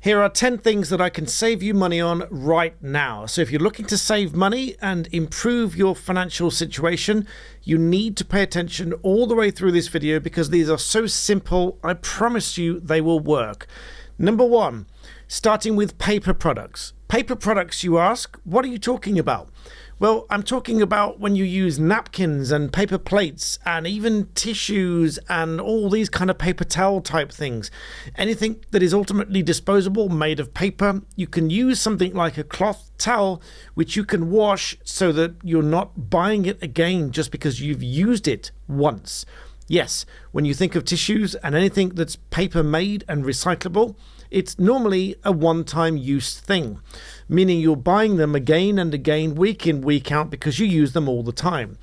Here are 10 things that I can save you money on right now. So if you're looking to save money and improve your financial situation, you need to pay attention all the way through this video because these are so simple. I promise you they will work. Number one, starting with paper products. Paper products, you ask, what are you talking about? Well, I'm talking about when you use napkins and paper plates and even tissues and all these kind of paper towel type things. Anything that is ultimately disposable, made of paper, you can use something like a cloth towel which you can wash so that you're not buying it again just because you've used it once. Yes, when you think of tissues and anything that's paper made and recyclable, it's normally a one-time use thing, meaning you're buying them again and again, week in, week out, because you use them all the time.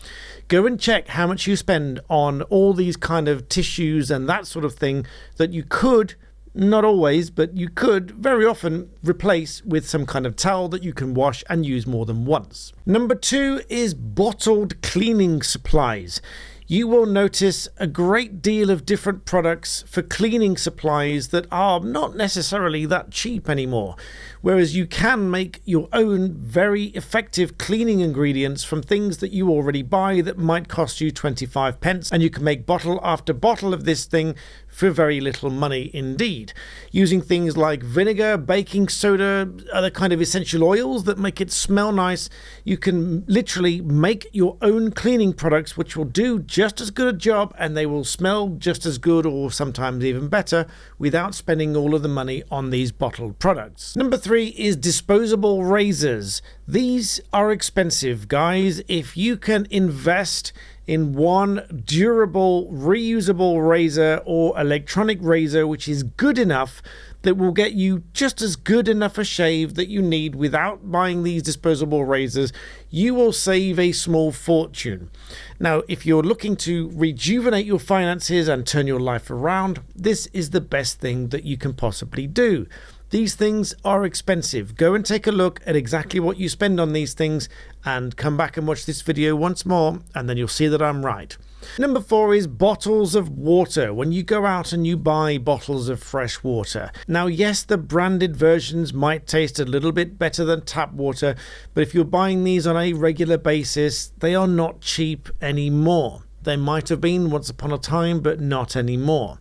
Go and check how much you spend on all these kind of tissues and that sort of thing that you could, not always, but you could very often replace with some kind of towel that you can wash and use more than once. Number two is bottled cleaning supplies. You will notice a great deal of different products for cleaning supplies that are not necessarily that cheap anymore, whereas you can make your own very effective cleaning ingredients from things that you already buy that might cost you 25 pence, and you can make bottle after bottle of this thing for very little money indeed, using things like vinegar, baking soda, other kind of essential oils that make it smell nice. You can literally make your own cleaning products which will do just as good a job and they will smell just as good or sometimes even better without spending all of the money on these bottled products. Number three is disposable razors. These are expensive, guys. If you can invest in one durable, reusable razor or electronic razor which is good enough that will get you just as good enough a shave that you need without buying these disposable razors, you will save a small fortune. Now, if you're looking to rejuvenate your finances and turn your life around, this is the best thing that you can possibly do. These things are expensive. Go and take a look at exactly what you spend on these things and come back and watch this video once more and then you'll see that I'm right. Number four is bottles of water. When you go out and you buy bottles of fresh water. Now, yes, the branded versions might taste a little bit better than tap water, but if you're buying these on a regular basis, they are not cheap anymore. They might have been once upon a time, but not anymore.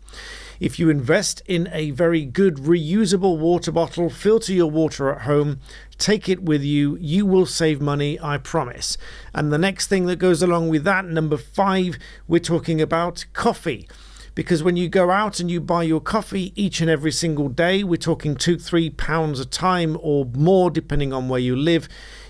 If you invest in a very good reusable water bottle, filter your water at home, take it with you, you will save money, I promise. And the next thing that goes along with that, number five, we're talking about coffee. Because when you go out and you buy your coffee each and every single day, we're talking £2-3 a time or more depending on where you live,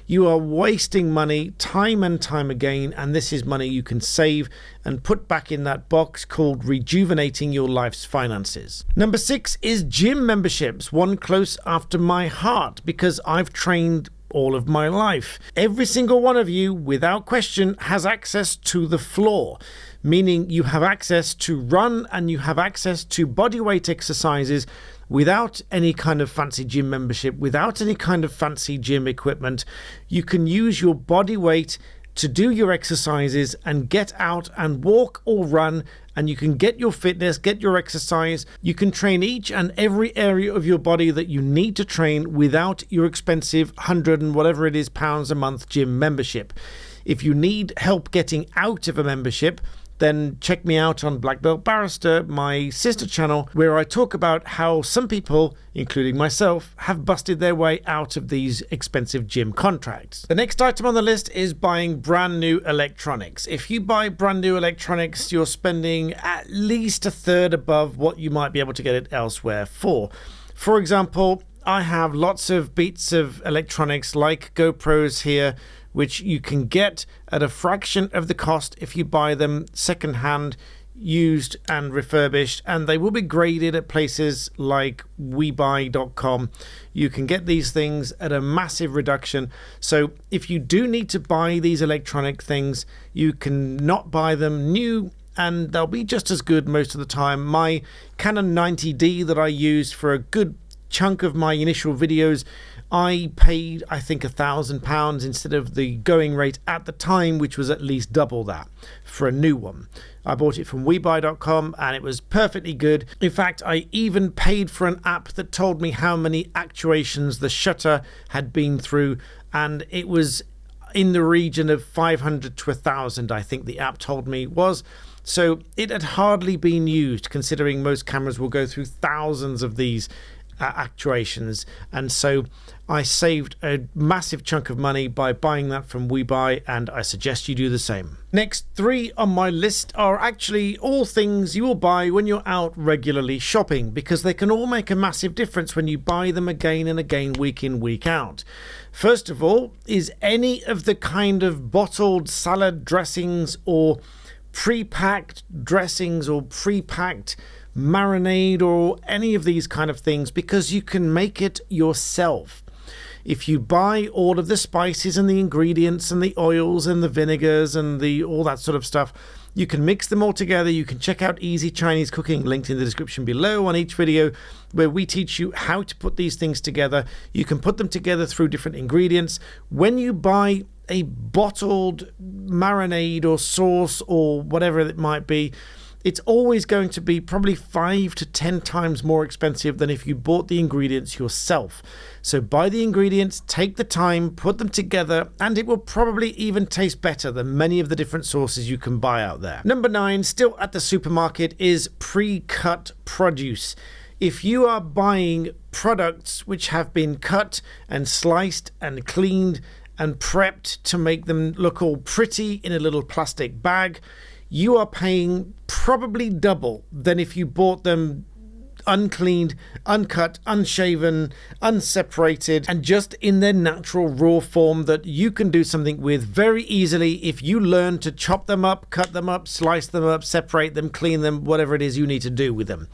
you are wasting money time and time again, and this is money you can save and put back in that box called rejuvenating your life's finances. Number six is gym memberships, one close after my heart because I've trained all of my life. Every single one of you, without question, has access to the floor, meaning you have access to run and you have access to bodyweight exercises without any kind of fancy gym membership, without any kind of fancy gym equipment. You can use your body weight to do your exercises and get out and walk or run, and you can get your fitness, get your exercise. You can train each and every area of your body that you need to train without your expensive 100 and whatever it is pounds a month gym membership. If you need help getting out of a membership, then check me out on Black Belt Barrister, my sister channel, where I talk about how some people, including myself, have busted their way out of these expensive gym contracts. The next item on the list is buying brand new electronics. If you buy brand new electronics, you're spending at least a third above what you might be able to get it elsewhere for. For example, I have lots of bits of electronics like GoPros here, which you can get at a fraction of the cost if you buy them secondhand, used and refurbished, and they will be graded at places like webuy.com. You can get these things at a massive reduction. So if you do need to buy these electronic things, you can not buy them new and they'll be just as good most of the time. My Canon 90D that I used for a good chunk of my initial videos, I paid, I think, £1,000 instead of the going rate at the time, which was at least double that for a new one. I bought it from webuy.com and it was perfectly good. In fact, I even paid for an app that told me how many actuations the shutter had been through, and it was in the region of 500 to 1,000, I think the app told me was. So it had hardly been used, considering most cameras will go through thousands of these actuations, and so I saved a massive chunk of money by buying that from WeBuy, and I suggest you do the same. Next 3 on my list are actually all things you will buy when you're out regularly shopping, because they can all make a massive difference when you buy them again and again, week in, week out. First of all is any of the kind of bottled salad dressings or pre-packed dressings or pre-packed marinade or any of these kind of things, because you can make it yourself. If you buy all of the spices and the ingredients and the oils and the vinegars and all that sort of stuff, you can mix them all together. You can check out Easy Chinese Cooking, linked in the description below on each video, where we teach you how to put these things together. You can put them together through different ingredients. When you buy a bottled marinade or sauce or whatever it might be, it's always going to be probably 5 to 10 times more expensive than if you bought the ingredients yourself. So buy the ingredients, take the time, put them together, and it will probably even taste better than many of the different sauces you can buy out there. Number 9, still at the supermarket, is pre-cut produce. If you are buying products which have been cut and sliced and cleaned and prepped to make them look all pretty in a little plastic bag, you are paying probably double than if you bought them uncleaned, uncut, unshaven, unseparated, and just in their natural raw form that you can do something with very easily if you learn to chop them up, cut them up, slice them up, separate them, clean them, whatever it is you need to do with them.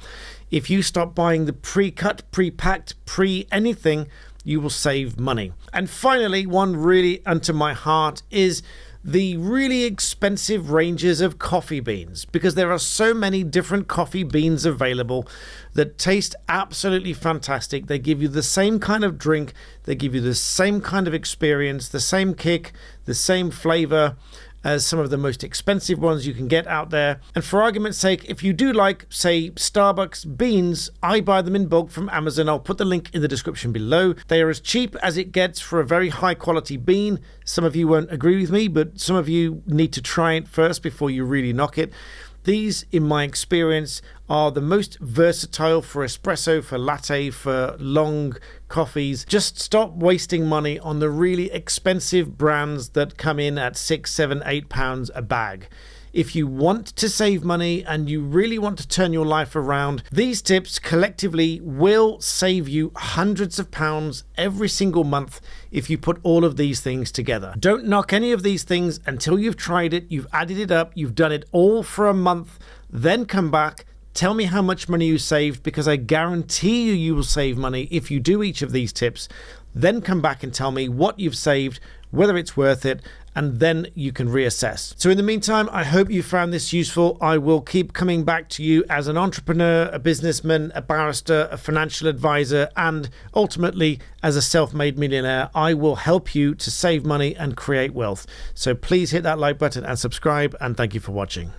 If you stop buying the pre-cut, pre-packed, pre-anything, you will save money. And finally, one really unto my heart is the really expensive ranges of coffee beans, because there are so many different coffee beans available that taste absolutely fantastic. They give you the same kind of drink, they give you the same kind of experience, the same kick, the same flavor as some of the most expensive ones you can get out there. And for argument's sake, if you do like, say, Starbucks beans, I buy them in bulk from Amazon. I'll put the link in the description below. They are as cheap as it gets for a very high quality bean. Some of you won't agree with me, but some of you need to try it first before you really knock it. These, in my experience, are the most versatile for espresso, for latte, for long coffees. Just stop wasting money on the really expensive brands that come in at £6, £7, £8 a bag. If you want to save money and you really want to turn your life around, these tips collectively will save you hundreds of pounds every single month if you put all of these things together. Don't knock any of these things until you've tried it, you've added it up, you've done it all for a month, then come back. Tell me how much money you saved, because I guarantee you will save money if you do each of these tips. Then come back and tell me what you've saved, whether it's worth it, and then you can reassess. So in the meantime, I hope you found this useful. I will keep coming back to you as an entrepreneur, a businessman, a barrister, a financial advisor, and ultimately as a self-made millionaire. I will help you to save money and create wealth. So please hit that like button and subscribe, and thank you for watching.